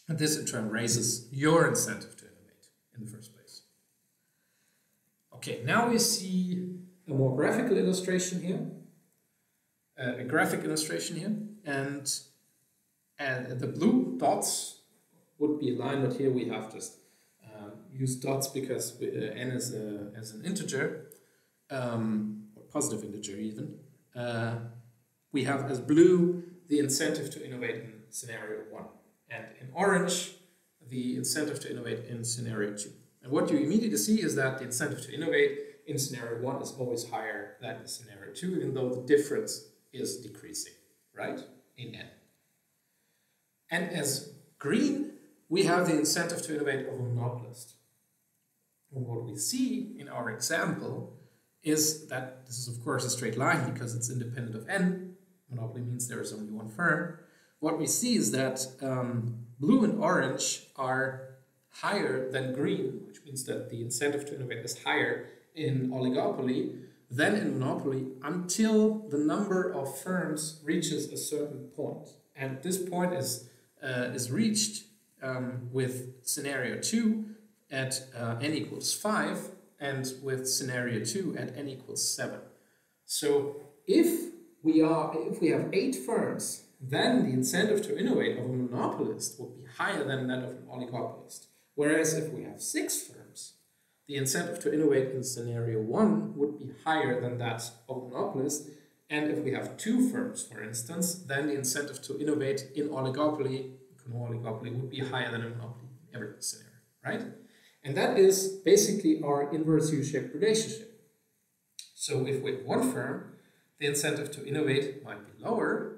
And this in turn raises your incentive to innovate in the first place. Okay, now we see a more graphical illustration here, a graphic illustration here, and the blue dots would be aligned, but here we have just used dots because n is as an integer, or positive integer even. We have as blue the incentive to innovate in scenario 1, and in orange the incentive to innovate in scenario 2. And what you immediately see is that the incentive to innovate in scenario 1 is always higher than in scenario 2, even though the difference is decreasing, right, in n. And as green, we have the incentive to innovate of a monopolist. And what we see in our example is that this is of course a straight line because it's independent of n. Monopoly means there is only one firm. What we see is that blue and orange are higher than green, which means that the incentive to innovate is higher in oligopoly than in monopoly until the number of firms reaches a certain point. And this point is reached with scenario 2 at n equals 5 and with scenario 2 at n equals 7. So if we have 8 firms, then the incentive to innovate of a monopolist would be higher than that of an oligopolist. Whereas if we have 6 firms, the incentive to innovate in scenario 1 would be higher than that of a monopolist. And if we have 2 firms, for instance, then the incentive to innovate in oligopoly would be higher than a monopoly in every scenario, right? And that is basically our inverse U-shaped relationship. So if we have 1 firm, the incentive to innovate might be lower,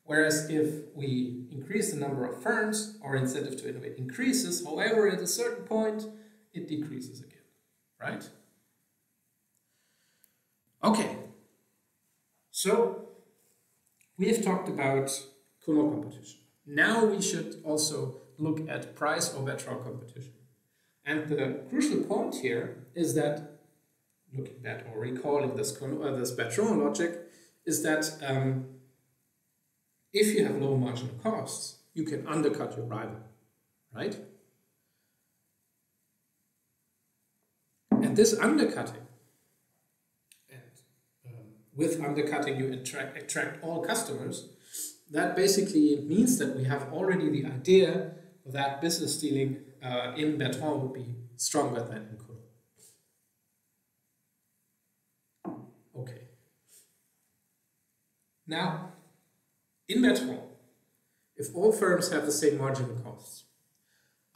whereas if we increase the number of firms, our incentive to innovate increases. However, at a certain point, it decreases again, right? Okay, so we have talked about Cournot competition. Now we should also look at price or Bertrand competition. And the crucial point here is that, looking at or recalling this Bertrand logic, is that if you have low marginal costs, you can undercut your rival, right? And this undercutting, and with undercutting you attract all customers, that basically means that we have already the idea that business stealing in Bertrand would be stronger than in Cournot. Okay. Now, in Bertrand, if all firms have the same marginal costs,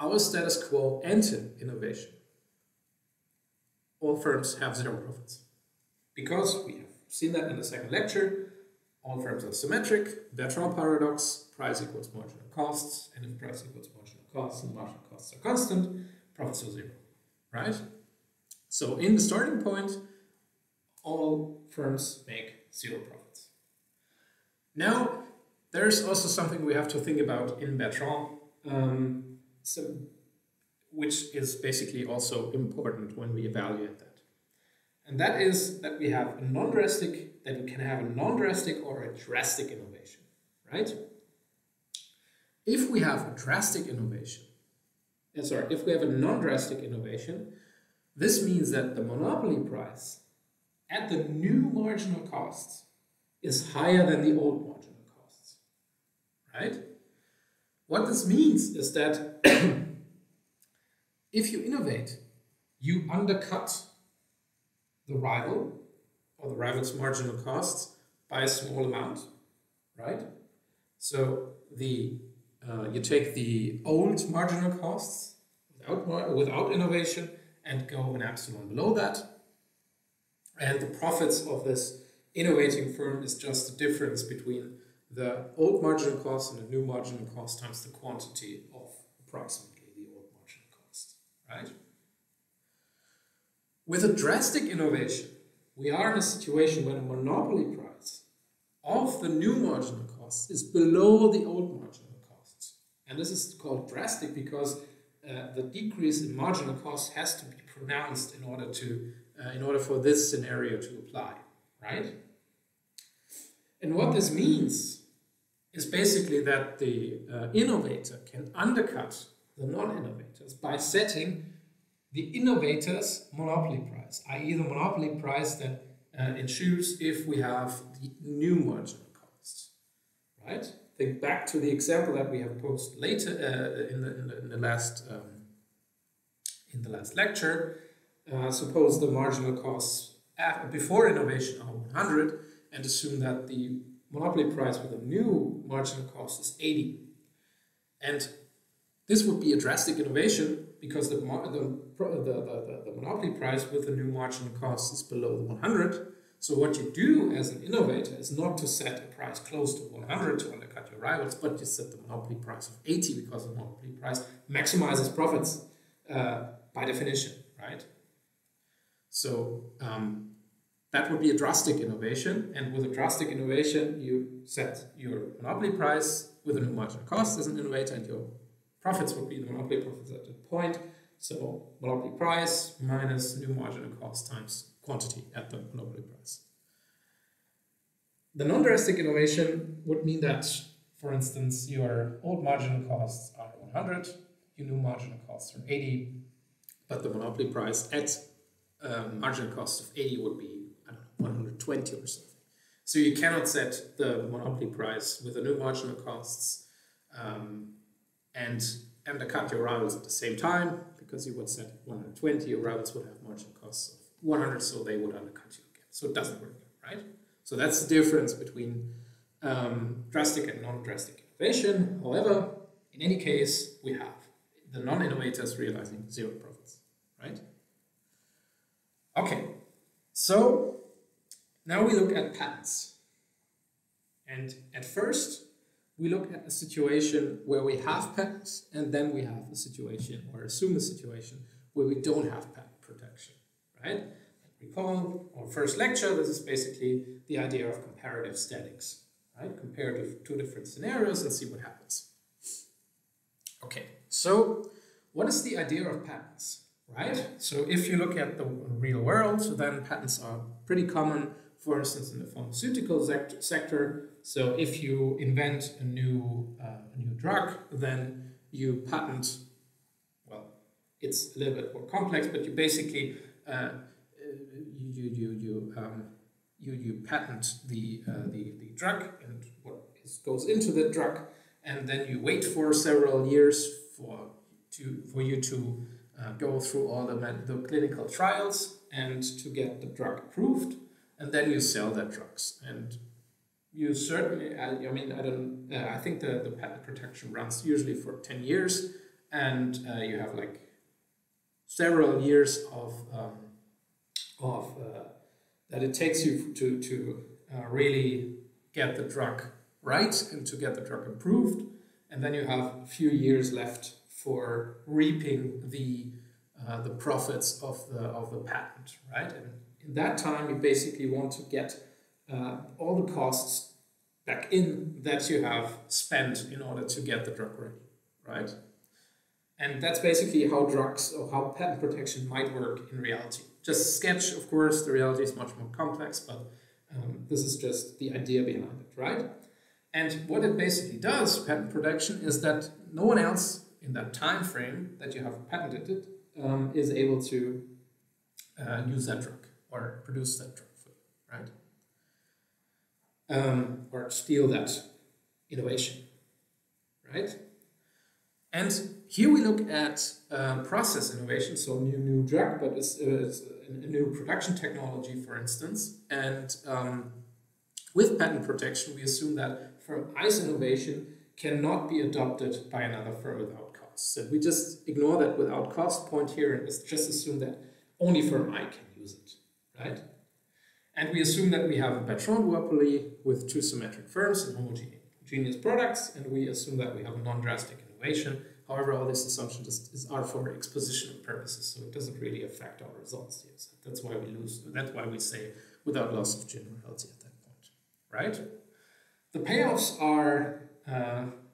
our status quo ante innovation, all firms have zero profits. Because we have seen that in the second lecture, all firms are symmetric, Bertrand paradox, price equals marginal costs, and if price equals marginal costs and marginal costs are constant, profits are zero, right? So in the starting point, all firms make zero profits. Now, there's also something we have to think about in Bertrand, which is basically also important when we evaluate that. And that is that we have a non-drastic, that we can have a non-drastic or a drastic innovation, right? If we have a drastic innovation, if we have a non-drastic innovation, this means that the monopoly price at the new marginal costs is higher than the old marginal costs, right? What this means is that if you innovate, you undercut the rival or the rival's marginal costs by a small amount, right? So you take the old marginal costs without innovation and go an epsilon below that, and the profits of this innovating firm is just the difference between the old marginal cost and the new marginal cost times the quantity of approximately the old marginal cost, right? With a drastic innovation, we are in a situation where the monopoly price of the new marginal cost is below the old marginal costs. And this is called drastic because the decrease in marginal cost has to be pronounced in order for this scenario to apply, right? And what this means is basically that the innovator can undercut the non-innovators by setting the innovator's monopoly price, i.e. the monopoly price that ensues if we have the new marginal costs, right? Think back to the example that we have posed later in the last lecture. Suppose the marginal costs before innovation are 100, and assume that the monopoly price with a new marginal cost is 80. And this would be a drastic innovation because the monopoly price with the new marginal cost is below the 100. So what you do as an innovator is not to set a price close to 100 to undercut your rivals, but you set the monopoly price of 80 because the monopoly price maximizes profits by definition, right? So that would be a drastic innovation, and with a drastic innovation, you set your monopoly price with a new marginal cost as an innovator, and your profits would be the monopoly profits at that point. So monopoly price minus new marginal cost times quantity at the monopoly price. The non-drastic innovation would mean that, for instance, your old marginal costs are 100, your new marginal costs are 80, but the monopoly price at marginal cost of 80 would be, I don't know, 120 or something. So you cannot set the monopoly price with the new marginal costs and undercut your rivals at the same time, because you would set 120, your rivals would have marginal costs of 100, so they would undercut you again. So it doesn't work, right? So that's the difference between drastic and non-drastic innovation. However, in any case, we have the non-innovators realizing zero profits, right? Okay, so now we look at patents. And at first, we look at a situation where we have patents, and then we have a situation, or assume a situation, where we don't have patent protection, right? Recall our first lecture, this is basically the idea of comparative statics, right? Compare two different scenarios and see what happens. Okay, so what is the idea of patents, right? So if you look at the real world, then patents are pretty common, for instance, in the pharmaceutical sector. So if you invent a new drug, then you patent, well, it's a little bit more complex, but you basically you patent the drug and what goes into the drug, and then you wait for several years for you to go through all the clinical trials and to get the drug approved. and then you sell that drugs. And you certainly, I think the patent protection runs usually for 10 years, and you have like several years of that it takes you to really get the drug right and to get the drug approved, and then you have a few years left for reaping the profits of the patent, right? And in that time, you basically want to get all the costs back in that you have spent in order to get the drug ready, right? And that's basically how drugs or how patent protection might work in reality. Just sketch, of course, the reality is much more complex, but this is just the idea behind it, right? And what it basically does, patent protection, is that no one else in that time frame that you have patented it is able to use that drug or produce that drug for you, right? Or steal that innovation, right? And here we look at process innovation, so new drug, but it's a new production technology, for instance. And with patent protection, we assume that firm I's innovation cannot be adopted by another firm without cost. So we just ignore that without cost point here and just assume that only firm I can use it, right? And we assume that we have a Bertrand duopoly with two symmetric firms and homogeneous products, and we assume that we have a non-drastic innovation. However, all these assumptions are for expositional purposes, so it doesn't really affect our results here. So that's why we lose. That's why we say without loss of generality at that point, right? The payoffs are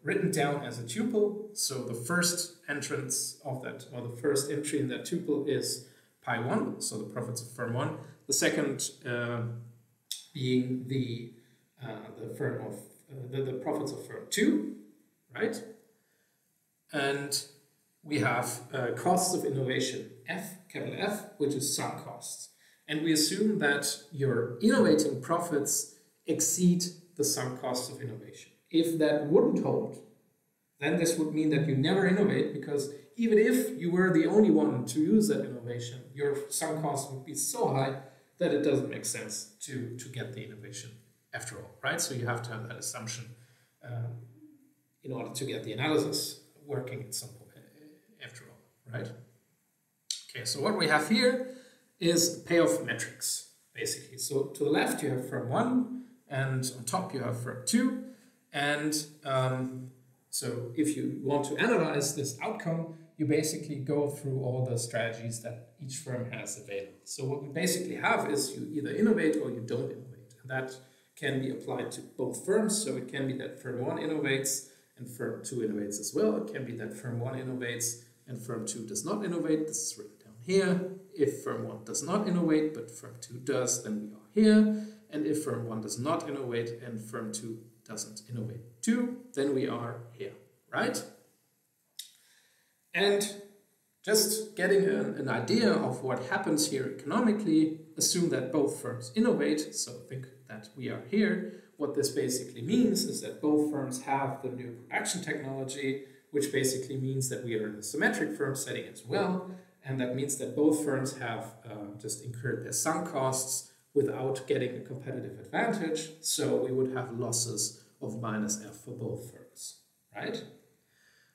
written down as a tuple. So the first entrance of that, or the first entry in that tuple, is pi 1, so the profits of firm 1. The second being the profits of firm 2, right? And we have costs of innovation, F, capital F, which is sunk costs. And we assume that your innovating profits exceed the sunk costs of innovation. If that wouldn't hold, then this would mean that you never innovate, because even if you were the only one to use that innovation, your sunk costs would be so high that it doesn't make sense to get the innovation after all, right? So you have to have that assumption in order to get the analysis working at some point after all, right? Okay, so what we have here is payoff metrics, basically. So to the left you have firm 1, and on top you have firm 2, and so if you want to analyze this outcome, you basically go through all the strategies that each firm has available. So what we basically have is you either innovate or you don't innovate. And that can be applied to both firms. So it can be that firm 1 innovates and firm 2 innovates as well. It can be that firm 1 innovates and firm 2 does not innovate. This is written down here. If firm 1 does not innovate but firm 2 does, then we are here. And if firm 1 does not innovate and firm 2 doesn't innovate too, then we are here, right? And just getting an idea of what happens here economically, assume that both firms innovate, so think that we are here. What this basically means is that both firms have the new production technology, which basically means that we are in a symmetric firm setting as well, and that means that both firms have just incurred their sunk costs without getting a competitive advantage, so we would have losses of minus F for both firms, right?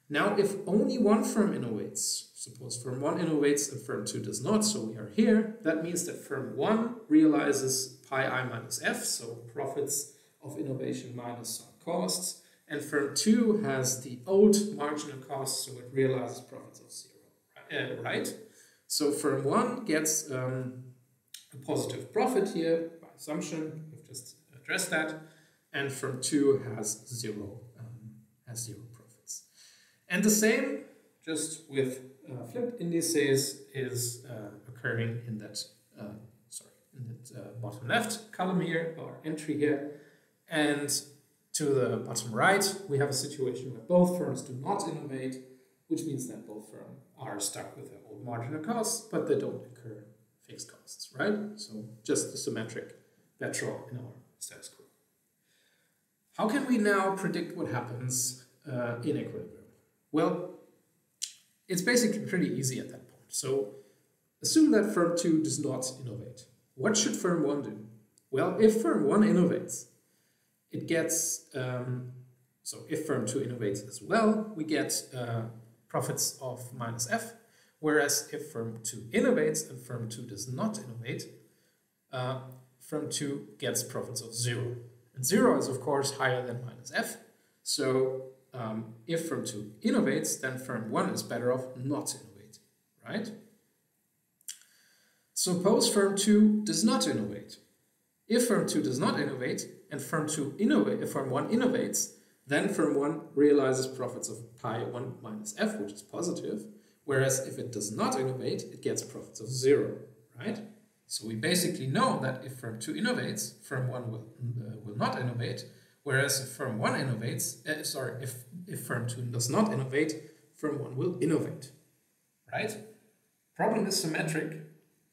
Now, if only one firm innovates, suppose firm 1 innovates and firm 2 does not, so we are here, that means that firm 1 realizes pi I minus F, so profits of innovation minus sunk costs, and firm 2 has the old marginal cost, so it realizes profits of 0, right? So firm 1 gets a positive profit here, by assumption, we've just addressed that, and firm 2 has zero profits. And the same, just with flipped indices, is occurring in that bottom left column here, or entry here. And to the bottom right, we have a situation where both firms do not innovate, which means that both firms are stuck with their old marginal costs, but they don't incur fixed costs, right? So just the symmetric Bertrand in our status quo. How can we now predict what happens in equilibrium? Well, it's basically pretty easy at that point. So assume that firm 2 does not innovate. What should firm 1 do? Well, if firm 1 innovates, it gets, so if firm 2 innovates as well, we get profits of minus f, whereas if firm 2 innovates and firm 2 does not innovate, firm 2 gets profits of 0. And 0 is, of course, higher than minus f, so if firm 2 innovates, then firm 1 is better off not innovating, right? Suppose firm 2 does not innovate. If firm 2 does not innovate and firm 1 innovates, then firm 1 realizes profits of pi 1 minus f, which is positive, whereas if it does not innovate, it gets profits of 0, right? So we basically know that if firm 2 innovates, firm 1 will not innovate, whereas if firm 1 innovates, if firm 2 does not innovate, firm 1 will innovate, right? Problem is symmetric,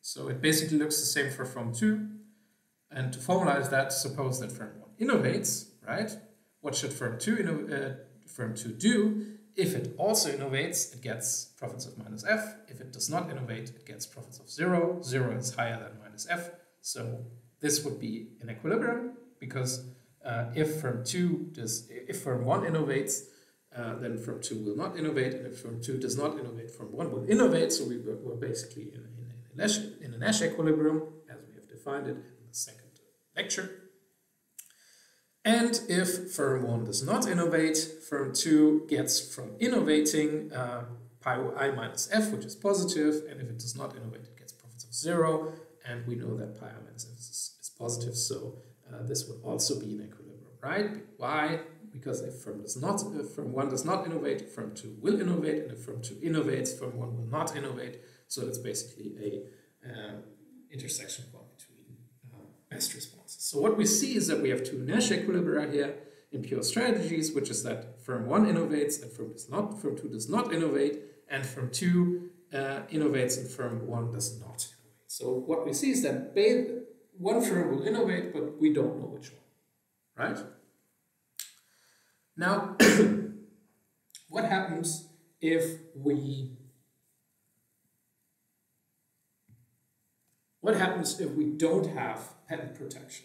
so it basically looks the same for firm 2. And to formalize that, suppose that firm 1 innovates, right? What should firm 2 do? If it also innovates, it gets profits of minus f. If it does not innovate, it gets profits of 0. 0 is higher than minus f. So this would be in equilibrium, because if firm 1 innovates, then firm 2 will not innovate, and if firm 2 does not innovate, firm 1 will innovate. So we're basically in a Nash equilibrium, as we have defined it in the second lecture. And if firm 1 does not innovate, firm 2 gets from innovating pi I minus f, which is positive, and if it does not innovate, it gets profits of 0, and we know that pi I minus f is positive, so this would also be in equilibrium, right? Why? Because if firm 1 does not innovate, firm 2 will innovate, and if firm 2 innovates, firm 1 will not innovate, so it's basically a intersection point between best responses. So what we see is that we have two Nash equilibria here in pure strategies, which is that firm 1 innovates and firm 2 does not innovate, and firm 2 innovates and firm 1 does not innovate. So what we see is that one firm will innovate, but we don't know which one, right? Now, what happens if we don't have patent protection?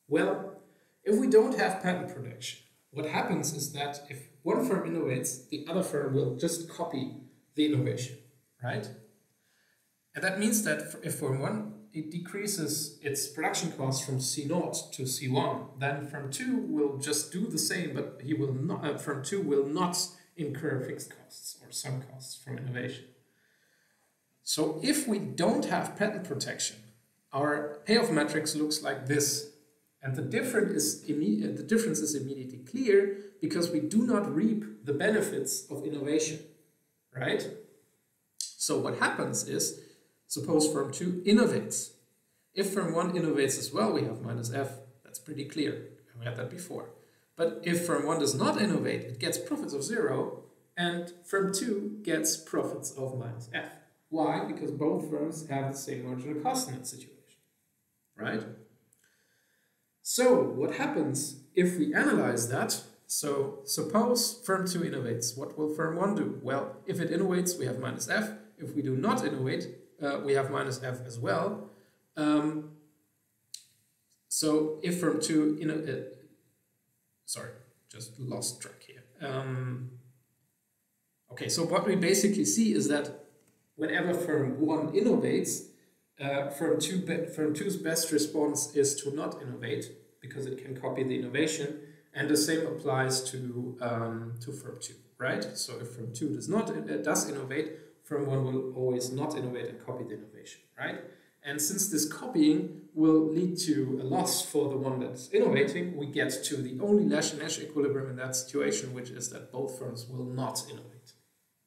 Well, if we don't have patent protection, what happens is that if one firm innovates, the other firm will just copy the innovation, right? And that means that if firm 1 it decreases its production cost from C0 to C1, then firm 2 will just do the same, but he will not. Firm 2 will not incur fixed costs or some costs from innovation. So if we don't have patent protection, our payoff matrix looks like this, and the difference is immediately clear because we do not reap the benefits of innovation, right? So what happens is, suppose firm 2 innovates. If firm 1 innovates as well, we have minus f. That's pretty clear. We had that before. But if firm 1 does not innovate, it gets profits of 0, and firm 2 gets profits of minus f. Why? Because both firms have the same marginal cost in that situation, right? So what happens if we analyze that? So suppose firm 2 innovates. What will firm 1 do? Well, if it innovates, we have minus f. If we do not innovate, we have minus f as well. So if firm 2, sorry, just lost track here. Okay, so what we basically see is that whenever firm 1 innovates, firm 2's best response is to not innovate because it can copy the innovation, and the same applies to firm 2, right? So if firm 2 does innovate, firm 1 will always not innovate and copy the innovation, right? And since this copying will lead to a loss for the one that's innovating, we get to the only Nash equilibrium in that situation, which is that both firms will not innovate,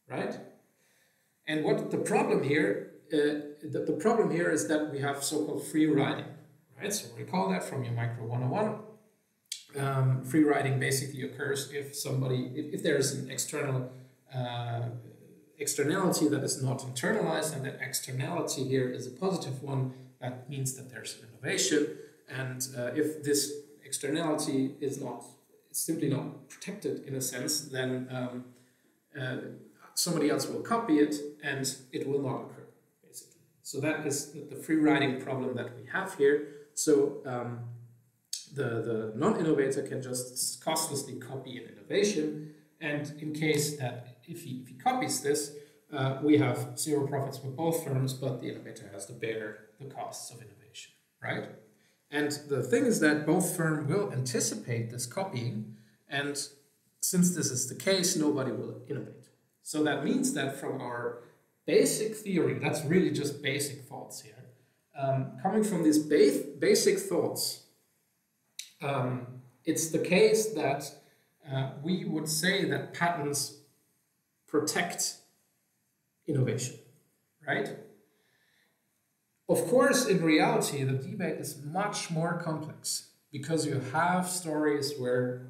right? And what the problem here, the problem here is that we have so-called free riding, right? So recall that from your Micro 101. Free riding basically occurs if there is an externality that is not internalized, and that externality here is a positive one. That means that there's an innovation, and if this externality is simply not protected in a sense, then somebody else will copy it and it will not occur, basically. So that is the free riding problem that we have here. So the non-innovator can just costlessly copy an innovation, and in case that if he copies this, we have zero profits for both firms, but the innovator has to bear the costs of innovation, right? And the thing is that both firms will anticipate this copying, and since this is the case, nobody will innovate. So that means that from our basic theory, that's really just basic thoughts here, coming from these basic thoughts, it's the case that we would say that patents protect innovation, right? Of course, in reality, the debate is much more complex because you have stories where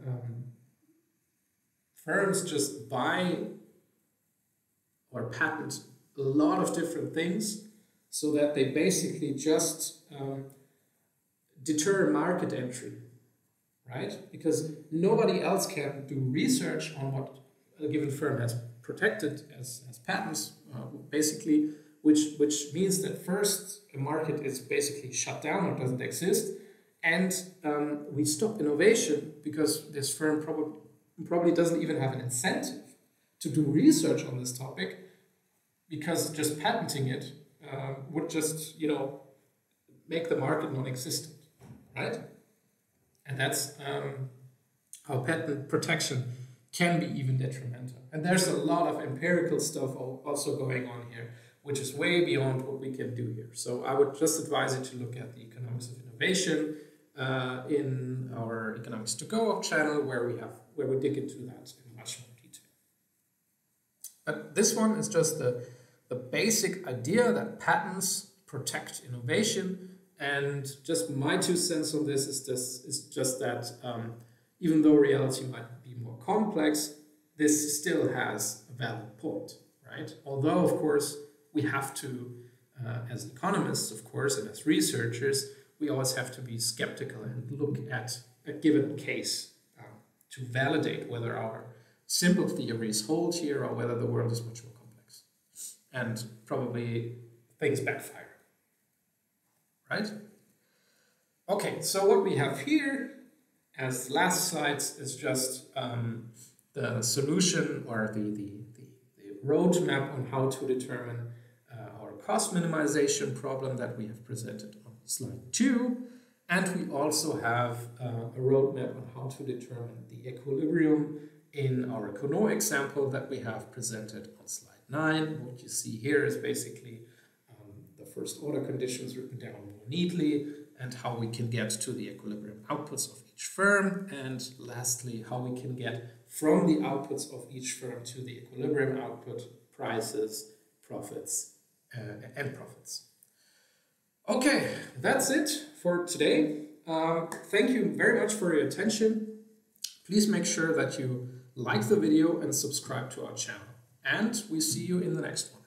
firms just buy or patent a lot of different things so that they basically just deter market entry, right? Because nobody else can do research on what a given firm has protected as patents, basically, which means that first a market is basically shut down or doesn't exist, and we stop innovation because this firm probably doesn't even have an incentive to do research on this topic, because just patenting it would just, make the market non-existent, right? And that's how patent protection can be even detrimental. And there's a lot of empirical stuff also going on here, which is way beyond what we can do here. So I would just advise you to look at the Economics of Innovation in our Economics to Go channel, where we dig into that in much more detail. But this one is just the basic idea that patents protect innovation, and just my 2 cents on this is just that even though reality might be more complex, this still has a valid point, right? Although, of course, we have to, as economists, of course, and as researchers, we always have to be skeptical and look at a given case to validate whether our simple theories hold here or whether the world is much more complex. And probably things backfire, right? Okay, so what we have here as last slides is just the solution or the roadmap on how to determine our cost minimization problem that we have presented on slide 2. And we also have a roadmap on how to determine the equilibrium in our Cournot example that we have presented on slide 9. What you see here is basically the first order conditions written down more neatly, and how we can get to the equilibrium outputs of each firm, and lastly, how we can get from the outputs of each firm to the equilibrium output, prices, profits, and profits. Okay, that's it for today. Thank you very much for your attention. Please make sure that you like the video and subscribe to our channel. And we see you in the next one.